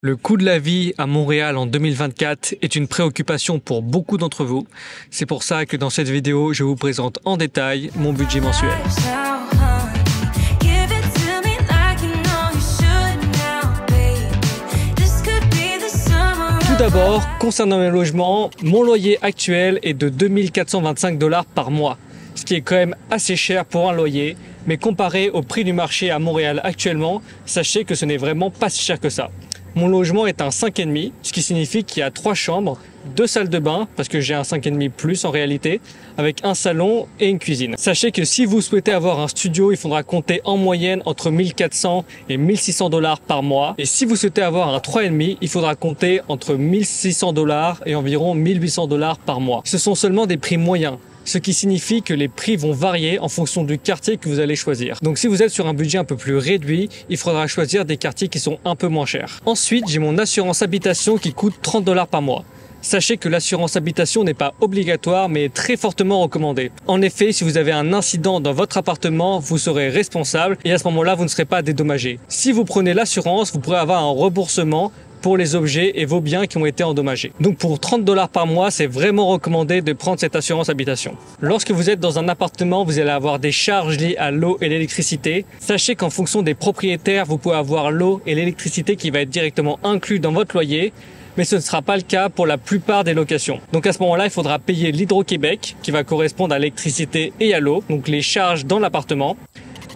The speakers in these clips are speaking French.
Le coût de la vie à Montréal en 2024 est une préoccupation pour beaucoup d'entre vous. C'est pour ça que dans cette vidéo, je vous présente en détail mon budget mensuel. Tout d'abord, concernant le logement, mon loyer actuel est de 2425 $ par mois, ce qui est quand même assez cher pour un loyer, mais comparé au prix du marché à Montréal actuellement, sachez que ce n'est vraiment pas si cher que ça. Mon logement est un 5,5, ce qui signifie qu'il y a 3 chambres, 2 salles de bain, parce que j'ai un 5,5 plus en réalité, avec un salon et une cuisine. Sachez que si vous souhaitez avoir un studio, il faudra compter en moyenne entre 1400 et 1600 $ par mois. Et si vous souhaitez avoir un 3,5, il faudra compter entre 1600 $ et environ 1800 $ par mois. Ce sont seulement des prix moyens, ce qui signifie que les prix vont varier en fonction du quartier que vous allez choisir. Donc si vous êtes sur un budget un peu plus réduit, il faudra choisir des quartiers qui sont un peu moins chers. Ensuite, j'ai mon assurance habitation qui coûte 30 $ par mois. Sachez que l'assurance habitation n'est pas obligatoire mais est très fortement recommandée. En effet, si vous avez un incident dans votre appartement, vous serez responsable et à ce moment-là, vous ne serez pas dédommagé. Si vous prenez l'assurance, vous pourrez avoir un remboursement pour les objets et vos biens qui ont été endommagés. Donc pour 30 $ par mois, c'est vraiment recommandé de prendre cette assurance habitation. Lorsque vous êtes dans un appartement, vous allez avoir des charges liées à l'eau et l'électricité. Sachez qu'en fonction des propriétaires, vous pouvez avoir l'eau et l'électricité qui va être directement inclus dans votre loyer, mais ce ne sera pas le cas pour la plupart des locations. Donc à ce moment-là, il faudra payer l'Hydro-Québec qui va correspondre à l'électricité et à l'eau, donc les charges dans l'appartement.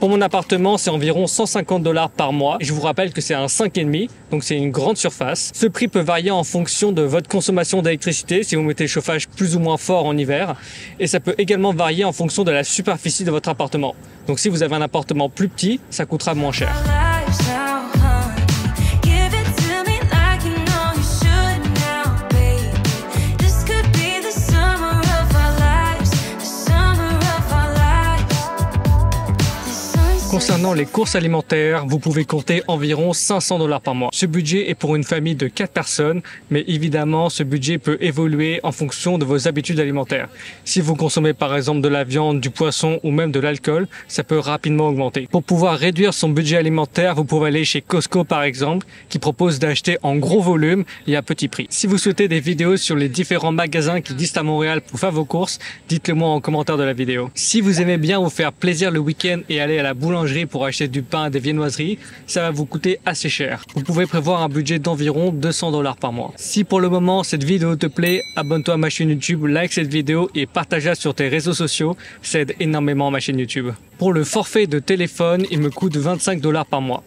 Pour mon appartement, c'est environ 150 $ par mois. Je vous rappelle que c'est un 5,5, donc c'est une grande surface. Ce prix peut varier en fonction de votre consommation d'électricité, si vous mettez le chauffage plus ou moins fort en hiver. Et ça peut également varier en fonction de la superficie de votre appartement. Donc si vous avez un appartement plus petit, ça coûtera moins cher. Concernant les courses alimentaires, vous pouvez compter environ 500 $ par mois. Ce budget est pour une famille de 4 personnes, mais évidemment, ce budget peut évoluer en fonction de vos habitudes alimentaires. Si vous consommez par exemple de la viande, du poisson ou même de l'alcool, ça peut rapidement augmenter. Pour pouvoir réduire son budget alimentaire, vous pouvez aller chez Costco par exemple, qui propose d'acheter en gros volume et à petit prix. Si vous souhaitez des vidéos sur les différents magasins qui existent à Montréal pour faire vos courses, dites-le moi en commentaire de la vidéo. Si vous aimez bien vous faire plaisir le week-end et aller à la boulangerie pour acheter du pain et des viennoiseries, ça va vous coûter assez cher. Vous pouvez prévoir un budget d'environ 200 $ par mois. Si pour le moment cette vidéo te plaît, abonne-toi à ma chaîne YouTube, like cette vidéo et partage-la sur tes réseaux sociaux, ça aide énormément ma chaîne YouTube. Pour le forfait de téléphone, il me coûte 25 $ par mois.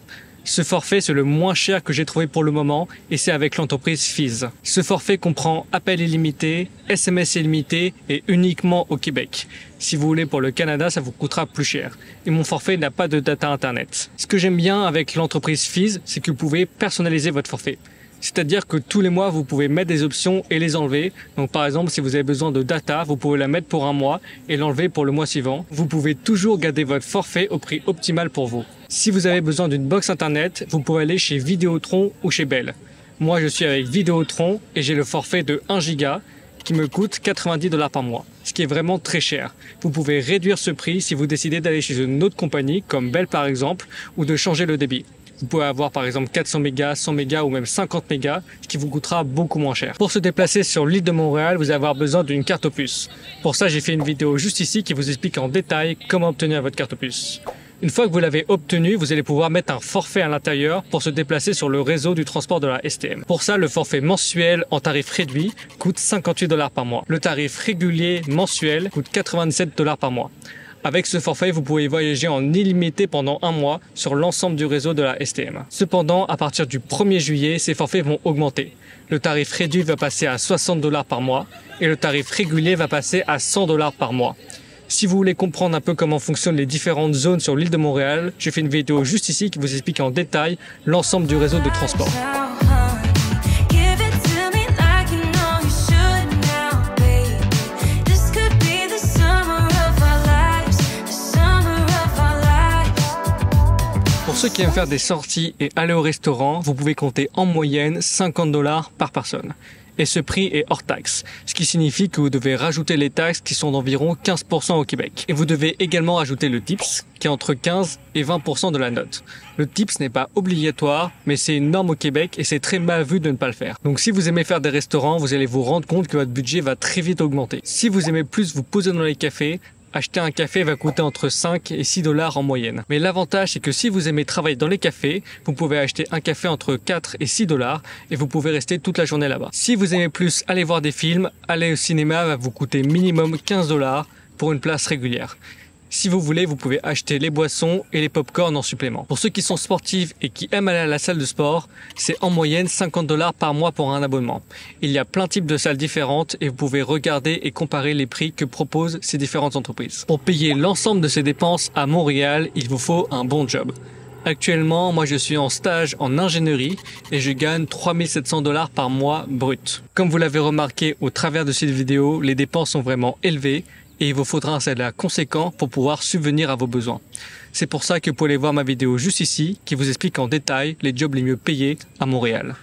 Ce forfait, c'est le moins cher que j'ai trouvé pour le moment et c'est avec l'entreprise Fizz. Ce forfait comprend appel illimité, SMS illimité et uniquement au Québec. Si vous voulez pour le Canada, ça vous coûtera plus cher. Et mon forfait n'a pas de data internet. Ce que j'aime bien avec l'entreprise Fizz, c'est que vous pouvez personnaliser votre forfait. C'est-à-dire que tous les mois, vous pouvez mettre des options et les enlever. Donc par exemple, si vous avez besoin de data, vous pouvez la mettre pour un mois et l'enlever pour le mois suivant. Vous pouvez toujours garder votre forfait au prix optimal pour vous. Si vous avez besoin d'une box internet, vous pouvez aller chez Vidéotron ou chez Bell. Moi, je suis avec Vidéotron et j'ai le forfait de 1 giga qui me coûte 90 $ par mois, ce qui est vraiment très cher. Vous pouvez réduire ce prix si vous décidez d'aller chez une autre compagnie, comme Bell par exemple, ou de changer le débit. Vous pouvez avoir par exemple 400 mégas, 100 mégas ou même 50 mégas, ce qui vous coûtera beaucoup moins cher. Pour se déplacer sur l'île de Montréal, vous allez avoir besoin d'une carte Opus. Pour ça, j'ai fait une vidéo juste ici qui vous explique en détail comment obtenir votre carte Opus. Une fois que vous l'avez obtenu, vous allez pouvoir mettre un forfait à l'intérieur pour se déplacer sur le réseau du transport de la STM. Pour ça, le forfait mensuel en tarif réduit coûte 58 $ par mois. Le tarif régulier mensuel coûte 97 $ par mois. Avec ce forfait, vous pouvez voyager en illimité pendant un mois sur l'ensemble du réseau de la STM. Cependant, à partir du 1er juillet, ces forfaits vont augmenter. Le tarif réduit va passer à 60 $ par mois et le tarif régulier va passer à 100 $ par mois. Si vous voulez comprendre un peu comment fonctionnent les différentes zones sur l'île de Montréal, j'ai fait une vidéo juste ici qui vous explique en détail l'ensemble du réseau de transport. Pour ceux qui aiment faire des sorties et aller au restaurant, vous pouvez compter en moyenne 50 $ par personne. et ce prix est hors taxe, ce qui signifie que vous devez rajouter les taxes qui sont d'environ 15% au Québec. Et vous devez également ajouter le tips qui est entre 15 et 20% de la note. Le tips n'est pas obligatoire, mais c'est une norme au Québec et c'est très mal vu de ne pas le faire. Donc si vous aimez faire des restaurants, vous allez vous rendre compte que votre budget va très vite augmenter. Si vous aimez plus vous poser dans les cafés, acheter un café va coûter entre 5 et 6 dollars en moyenne. Mais l'avantage, c'est que si vous aimez travailler dans les cafés, vous pouvez acheter un café entre 4 et 6 dollars et vous pouvez rester toute la journée là-bas. Si vous aimez plus aller voir des films, aller au cinéma va vous coûter minimum 15 dollars pour une place régulière. Si vous voulez, vous pouvez acheter les boissons et les pop-corn en supplément. Pour ceux qui sont sportifs et qui aiment aller à la salle de sport, c'est en moyenne 50 dollars par mois pour un abonnement. Il y a plein de types de salles différentes et vous pouvez regarder et comparer les prix que proposent ces différentes entreprises. Pour payer l'ensemble de ces dépenses à Montréal, il vous faut un bon job. Actuellement, moi je suis en stage en ingénierie et je gagne 3700 dollars par mois brut. Comme vous l'avez remarqué au travers de cette vidéo, les dépenses sont vraiment élevées et il vous faudra un salaire conséquent pour pouvoir subvenir à vos besoins. C'est pour ça que vous pouvez aller voir ma vidéo juste ici qui vous explique en détail les jobs les mieux payés à Montréal.